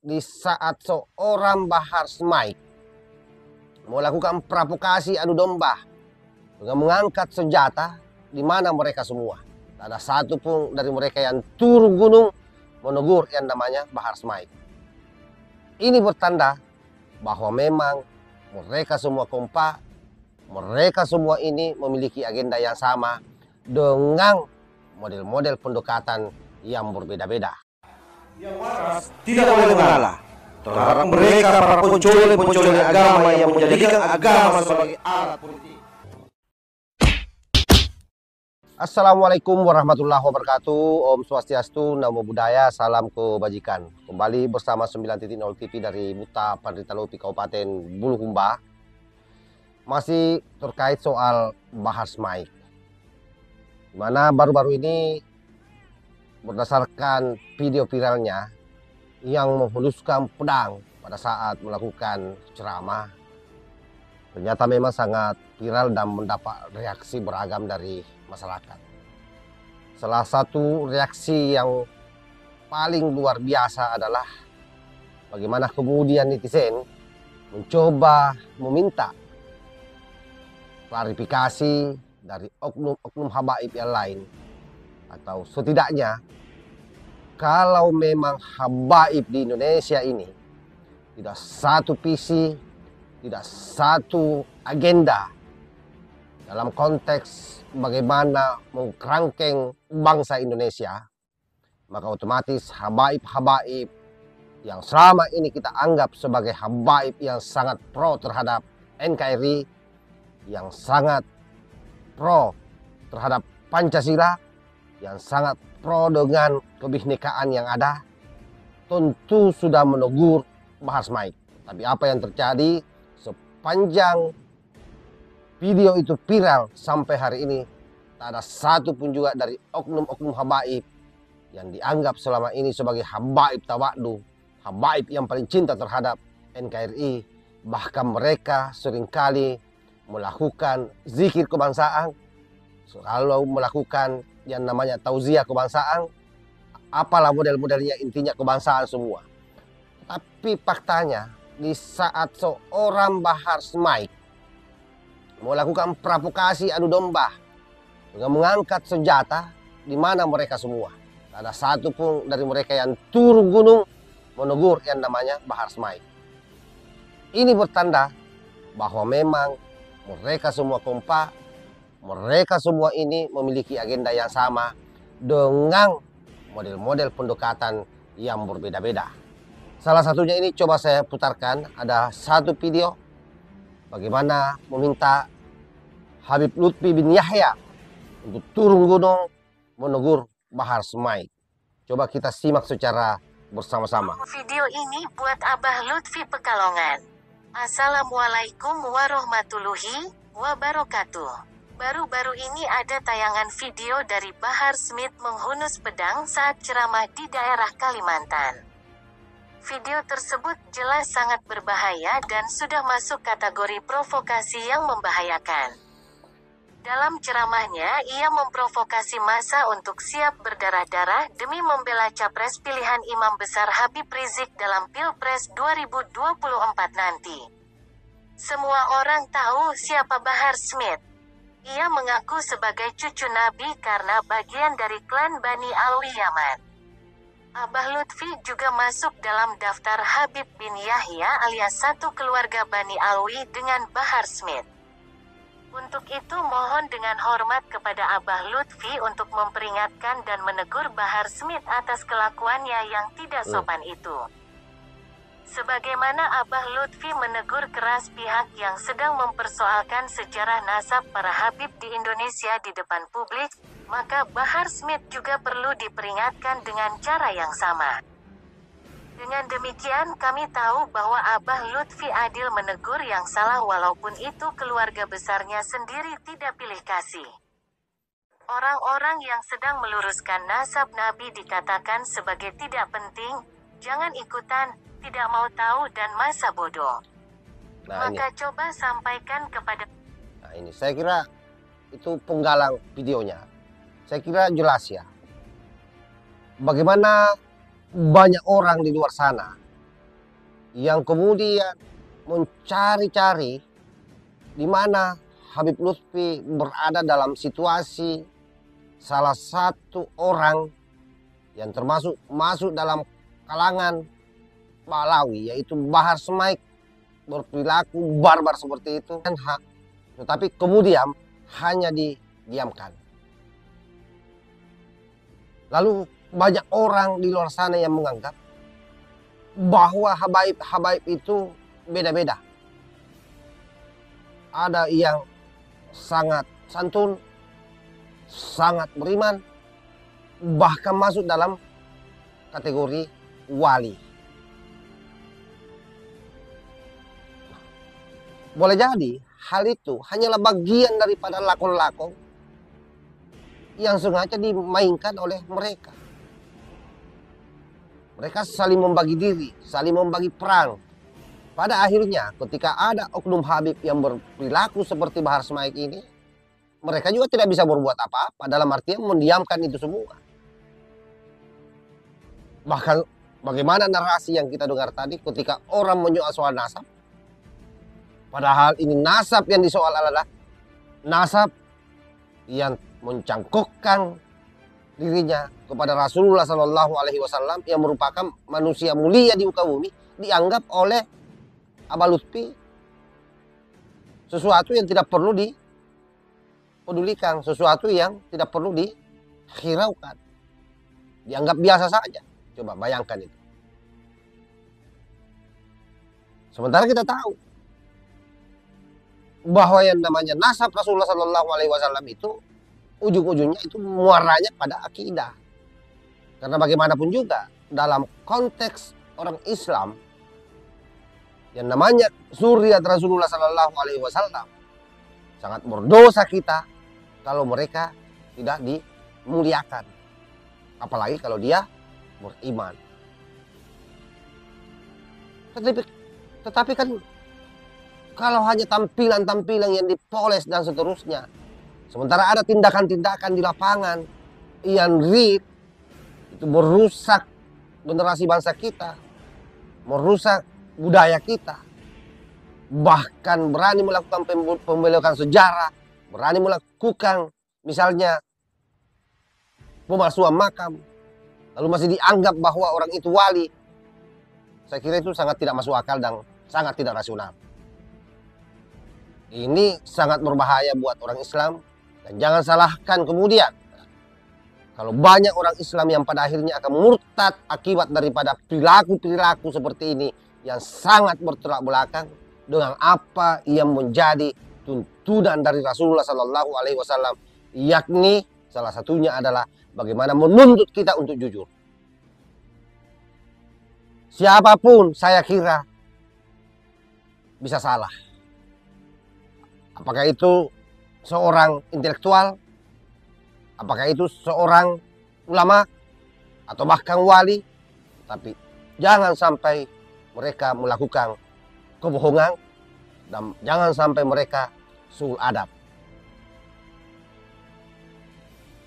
di saat seorang Bahar Smith melakukan provokasi adu domba dengan mengangkat senjata, di mana mereka semua. Tak ada satu pun dari mereka yang turun gunung menegur yang namanya Bahar Smith. Ini bertanda bahwa memang mereka semua kompak, mereka semua ini memiliki agenda yang sama dengan model-model pendekatan yang berbeda-beda. Yang waras tidak boleh mengalah terhadap mereka para pencoleng-pencoleng agama yang menjadikan agama sebagai alat politik. Assalamualaikum warahmatullahi wabarakatuh. Om Swastiastu, Namo Buddhaya, salam kebajikan. Kembali bersama 9.0 TV dari Buta Pandita Lopi Kabupaten Bulukumba. Masih terkait soal Bahar Smith, dimana baru-baru ini berdasarkan video viralnya yang menghunuskan pedang pada saat melakukan ceramah, ternyata memang sangat viral dan mendapat reaksi beragam dari masyarakat. Salah satu reaksi yang paling luar biasa adalah bagaimana kemudian netizen mencoba meminta klarifikasi dari oknum-oknum habaib yang lain, atau setidaknya kalau memang habaib di Indonesia ini tidak satu visi, tidak satu agenda dalam konteks bagaimana mengkerangkeng bangsa Indonesia, maka otomatis habaib-habaib yang selama ini kita anggap sebagai habaib yang sangat pro terhadap NKRI, yang sangat pro terhadap Pancasila, yang sangat pro dengan kebinekaan yang ada, tentu sudah menegur Bahar Smith. Tapi apa yang terjadi sepanjang video itu viral sampai hari ini, tak ada satu pun juga dari oknum-oknum habaib yang dianggap selama ini sebagai habaib tawadhu, habaib yang paling cinta terhadap NKRI. Bahkan mereka seringkali melakukan zikir kebangsaan, selalu melakukan yang namanya tauziah kebangsaan, apalah model-modelnya, intinya kebangsaan semua. Tapi faktanya di saat seorang Bahar Smith melakukan provokasi adu domba dengan mengangkat senjata, di mana mereka semua. Tak ada satu pun dari mereka yang turun gunung menegur yang namanya Bahar Smith. Ini bertanda bahwa memang mereka semua kompak, mereka semua ini memiliki agenda yang sama dengan model-model pendekatan yang berbeda-beda. Salah satunya ini coba saya putarkan, ada satu video bagaimana meminta Habib Lutfi bin Yahya untuk turun gunung menegur Bahar Smith. Coba kita simak secara bersama-sama. Video ini buat Abah Lutfi Pekalongan. Assalamualaikum warahmatullahi wabarakatuh. Baru-baru ini ada tayangan video dari Bahar Smith menghunus pedang saat ceramah di daerah Kalimantan. Video tersebut jelas sangat berbahaya dan sudah masuk kategori provokasi yang membahayakan. Dalam ceramahnya, ia memprovokasi massa untuk siap berdarah-darah demi membela capres pilihan Imam Besar Habib Rizik dalam Pilpres 2024 nanti. Semua orang tahu siapa Bahar Smith. Ia mengaku sebagai cucu Nabi karena bagian dari klan Bani Alwi Yaman. Abah Lutfi juga masuk dalam daftar Habib bin Yahya alias satu keluarga Bani Alwi dengan Bahar Smith. Untuk itu mohon dengan hormat kepada Abah Lutfi untuk memperingatkan dan menegur Bahar Smith atas kelakuannya yang tidak sopan itu. Sebagaimana Abah Lutfi menegur keras pihak yang sedang mempersoalkan sejarah nasab para Habib di Indonesia di depan publik, maka Bahar Smith juga perlu diperingatkan dengan cara yang sama. Dengan demikian kami tahu bahwa Abah Lutfi adil menegur yang salah walaupun itu keluarga besarnya sendiri tidak pilih kasih. Orang-orang yang sedang meluruskan nasab Nabi dikatakan sebagai tidak penting, jangan ikutan, tidak mau tahu dan masa bodoh. Maka coba sampaikan kepada... Nah ini saya kira itu penggalang videonya. Saya kira jelas ya, bagaimana banyak orang di luar sana yang kemudian mencari-cari di mana Habib Lutfi berada dalam situasi salah satu orang yang termasuk masuk dalam kalangan Balawi, yaitu Bahar Smaik, berperilaku barbar seperti itu. Tetapi kemudian hanya didiamkan. Lalu banyak orang di luar sana yang menganggap bahwa habaib itu beda-beda. Ada yang sangat santun, sangat beriman, bahkan masuk dalam kategori wali. Boleh jadi hal itu hanyalah bagian daripada lakon-lakon yang sengaja dimainkan oleh mereka. Mereka saling membagi diri, saling membagi perang. Pada akhirnya ketika ada oknum Habib yang berperilaku seperti Bahar Smaik ini, mereka juga tidak bisa berbuat apa-apa, dalam artian mendiamkan itu semua. Bahkan bagaimana narasi yang kita dengar tadi ketika orang menyoal soal nasab. Padahal ini nasab yang disoal adalah nasab yang mencangkokkan dirinya kepada Rasulullah Shallallahu Alaihi Wasallam yang merupakan manusia mulia di muka bumi, dianggap oleh Abah Lutfi sesuatu yang tidak perlu dipedulikan, sesuatu yang tidak perlu dihiraukan, dianggap biasa saja. Coba bayangkan itu. Sementara kita tahu bahwa yang namanya nasab Rasulullah Shallallahu Alaihi Wasallam itu ujung-ujungnya itu muaranya pada akidah. Karena bagaimanapun juga dalam konteks orang Islam yang namanya zuriat Rasulullah Sallallahu Alaihi Wasallam, sangat berdosa kita kalau mereka tidak dimuliakan, apalagi kalau dia beriman. Tetapi kan kalau hanya tampilan-tampilan yang dipoles dan seterusnya, sementara ada tindakan-tindakan di lapangan yang real, itu merusak generasi bangsa kita, merusak budaya kita, bahkan berani melakukan pembelokan sejarah, berani melakukan misalnya pemalsuan makam, lalu masih dianggap bahwa orang itu wali. Saya kira itu sangat tidak masuk akal dan sangat tidak rasional. Ini sangat berbahaya buat orang Islam. Dan jangan salahkan kemudian kalau banyak orang Islam yang pada akhirnya akan murtad akibat daripada perilaku-perilaku seperti ini yang sangat bertolak belakang dengan apa yang menjadi tuntunan dari Rasulullah Sallallahu Alaihi Wasallam, yakni salah satunya adalah bagaimana menuntut kita untuk jujur. Siapapun saya kira bisa salah. Apakah itu seorang intelektual, apakah itu seorang ulama, atau bahkan wali, tapi jangan sampai mereka melakukan kebohongan dan jangan sampai mereka suul adab.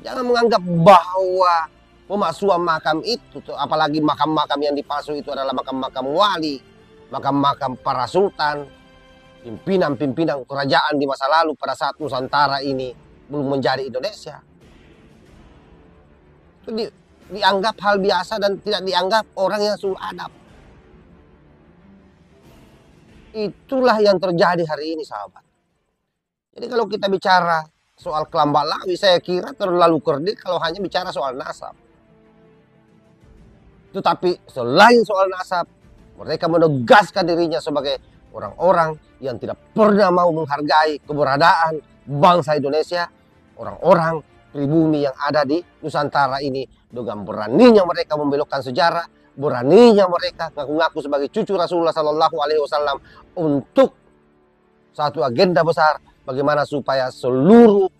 Jangan menganggap bahwa pemalsuan makam itu, apalagi makam-makam yang dipalsu itu adalah makam-makam wali, makam-makam para sultan, pimpinan-pimpinan kerajaan di masa lalu pada saat Nusantara ini belum menjadi Indonesia. Itu dianggap hal biasa dan tidak dianggap orang yang suul adab. Itulah yang terjadi hari ini, sahabat. Jadi kalau kita bicara soal kelam Balawi, saya kira terlalu kerdil kalau hanya bicara soal nasab. Tetapi selain soal nasab, mereka menegaskan dirinya sebagai orang-orang yang tidak pernah mau menghargai keberadaan bangsa Indonesia, orang-orang pribumi yang ada di Nusantara ini. Dengan beraninya mereka membelokkan sejarah, beraninya mereka ngaku-ngaku sebagai cucu Rasulullah Sallallahu Alaihi Wasallam untuk satu agenda besar, bagaimana supaya seluruh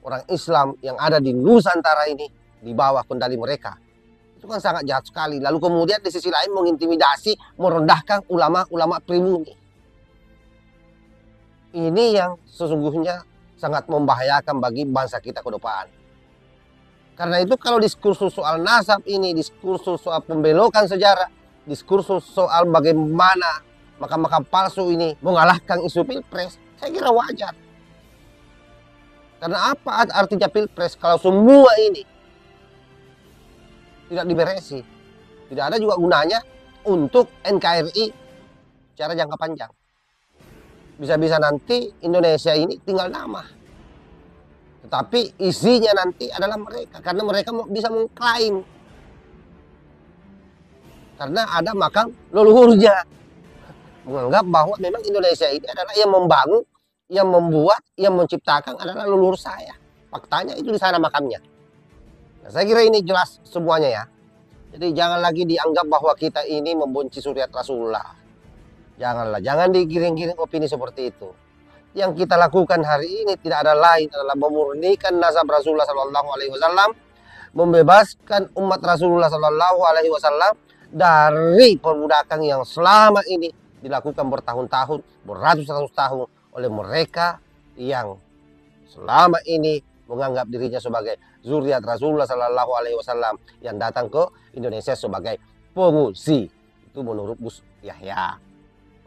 orang Islam yang ada di Nusantara ini di bawah kendali mereka. Itu kan sangat jahat sekali. Lalu kemudian di sisi lain mengintimidasi, merendahkan ulama-ulama pribumi. Ini yang sesungguhnya sangat membahayakan bagi bangsa kita ke depan. Karena itu kalau diskursus soal nasab ini, diskursus soal pembelokan sejarah, diskursus soal bagaimana makam-makam palsu ini mengalahkan isu pilpres, saya kira wajar. Karena apa artinya pilpres kalau semua ini tidak diberesi? Tidak ada juga gunanya untuk NKRI secara jangka panjang. Bisa-bisa nanti Indonesia ini tinggal nama. Tetapi isinya nanti adalah mereka. Karena mereka bisa mengklaim. Karena ada makam leluhurnya. Menganggap bahwa memang Indonesia ini adalah yang membangun, yang membuat, yang menciptakan adalah leluhur saya. Faktanya itu di sana makamnya. Nah, saya kira ini jelas semuanya ya. Jadi jangan lagi dianggap bahwa kita ini membenci Suriat Rasulullah. Janganlah, jangan digiring-giring opini seperti itu. Yang kita lakukan hari ini tidak ada lain adalah memurnikan nasab Rasulullah Sallallahu Alaihi Wasallam, membebaskan umat Rasulullah Sallallahu Alaihi Wasallam dari perbudakan yang selama ini dilakukan bertahun-tahun, beratus-ratus tahun oleh mereka yang selama ini menganggap dirinya sebagai zuriat Rasulullah Sallallahu Alaihi Wasallam yang datang ke Indonesia sebagai pengungsi. Itu menurut Gus Yahya.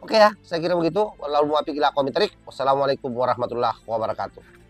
Oke ya, saya kira begitu. Wallahul muwaffiq ila aqwamit thoriq. Wassalamualaikum warahmatullahi wabarakatuh.